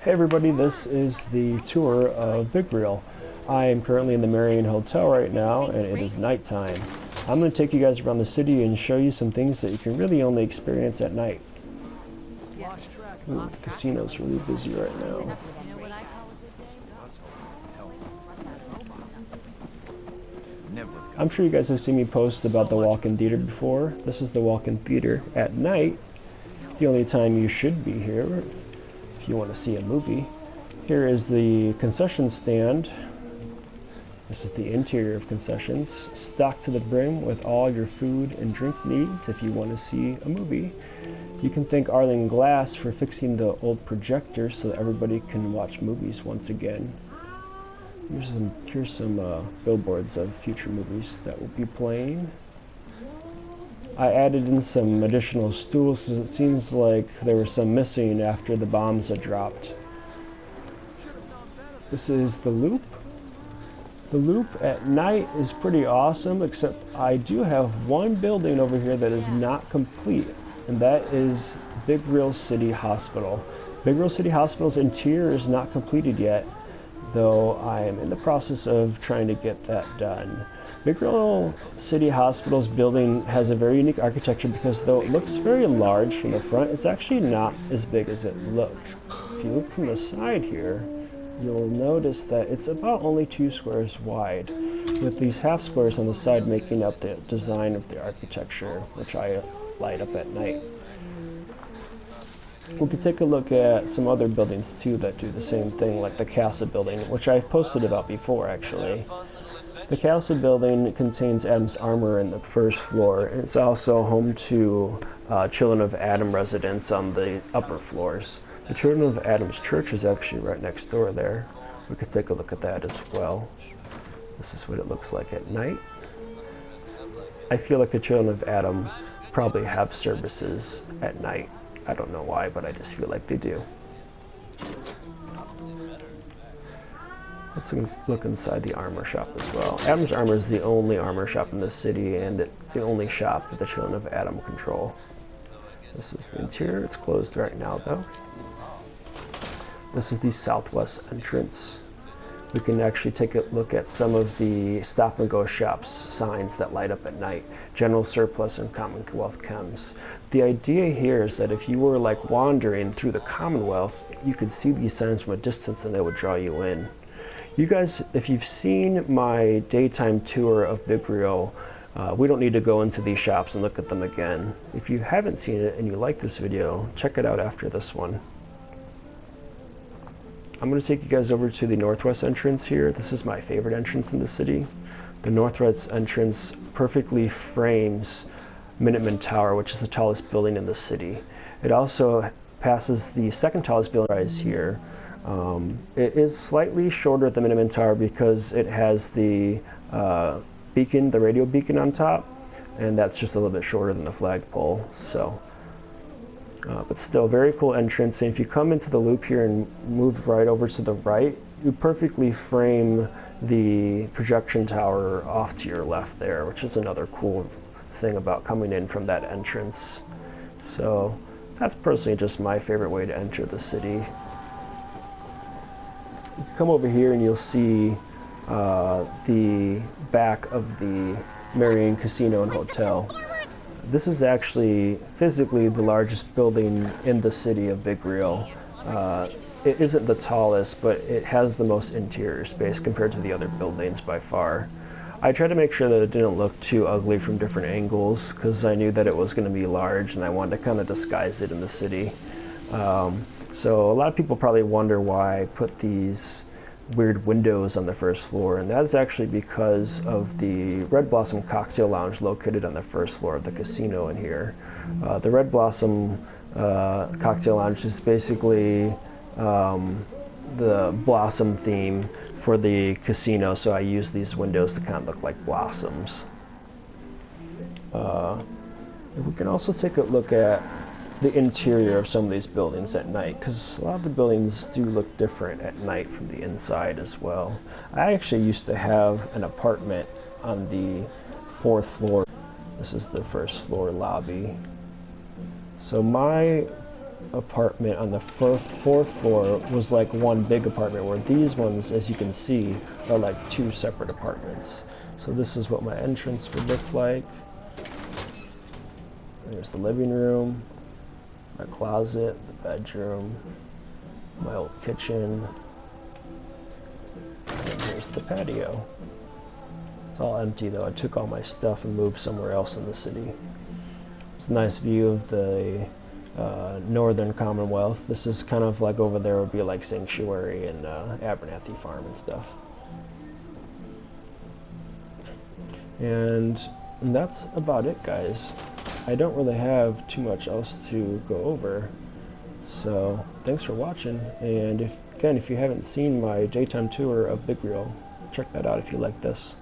Hey everybody, this is the tour of Big Reel. I am currently in the Marion Hotel right now and it is nighttime. I'm going to take you guys around the city and show you some things that you can really only experience at night. Ooh, the casino's really busy right now. I'm sure you guys have seen me post about the walk-in theater before. This is the walk-in theater at night. The only time you should be here if you want to see a movie. Here is the concession stand. This is the interior of concessions, stocked to the brim with all your food and drink needs if you want to see a movie. You can thank Arlen Glass for fixing the old projector so that everybody can watch movies once again. Here's some billboards of future movies that will be playing. I added in some additional stools because it seems like there were some missing after the bombs had dropped. This is the Loop. The Loop at night is pretty awesome, except I do have one building over here that is not complete, and that is Big Reel City Hospital. Big Reel City Hospital's interior is not completed yet, though I am in the process of trying to get that done. Big Reel City Hospital's building has a very unique architecture because though it looks very large from the front, it's actually not as big as it looks. If you look from the side here, you'll notice that it's about only 2 squares wide, with these half squares on the side making up the design of the architecture, which I light up at night. We could take a look at some other buildings too that do the same thing, like the Casa building, which I've posted about before actually. The Casa building contains Adam's Armor in the first floor. It's also home to Children of Adam residents on the upper floors. The Children of Adam's church is actually right next door there. We could take a look at that as well. This is what it looks like at night. I feel like the Children of Adam probably have services at night. I don't know why, but I just feel like they do. Let's look inside the armor shop as well. Adam's Armor is the only armor shop in the city, and it's the only shop that the Children of Adam control. This is the interior. It's closed right now, though. This is the southwest entrance. We can actually take a look at some of the stop-and-go shops signs that light up at night. General Surplus and Commonwealth Chems. The idea here is that if you were like wandering through the Commonwealth, you could see these signs from a distance and they would draw you in. You guys, if you've seen my daytime tour of Big Reel, we don't need to go into these shops and look at them again. If you haven't seen it and you like this video, check it out after this one. I'm going to take you guys over to the northwest entrance here. This is my favorite entrance in the city. The northwest entrance perfectly frames Minuteman Tower, which is the tallest building in the city. It also passes the second tallest building right here. It is slightly shorter at the Minuteman Tower because it has the beacon, the radio beacon on top, and that's just a little bit shorter than the flagpole. So, but still, very cool entrance. And if you come into the loop here and move right over to the right, you perfectly frame the projection tower off to your left there, which is another cool thing about coming in from that entrance. So that's personally just my favorite way to enter the city. You can come over here and you'll see the back of the Marion Casino and Hotel. This is actually physically the largest building in the city of Big Reel. It isn't the tallest, but it has the most interior space compared to the other buildings by far. I tried to make sure that it didn't look too ugly from different angles because I knew that it was going to be large and I wanted to kind of disguise it in the city. So a lot of people probably wonder why I put these weird windows on the first floor, and that's actually because of the Red Blossom Cocktail Lounge located on the first floor of the casino in here. The Red Blossom Cocktail Lounge is basically the blossom theme for the casino, so I use these windows to kind of look like blossoms. We can also take a look at the interior of some of these buildings at night, because a lot of the buildings do look different at night from the inside as well. I actually used to have an apartment on the 4th floor. This is the 1st floor lobby. So my apartment on the fourth floor was like one big apartment, where these ones, as you can see, are like two separate apartments. So this is what my entrance would look like. There's the living room, my closet, the bedroom, my old kitchen, and here's the patio. It's all empty though. I took all my stuff and moved somewhere else in the city. It's a nice view of the Northern Commonwealth. This is kind of like over there would be like Sanctuary and Abernathy Farm and stuff. And that's about it, guys. I don't really have too much else to go over. So thanks for watching, and if you haven't seen my daytime tour of Big Wheel, check that out if you like this.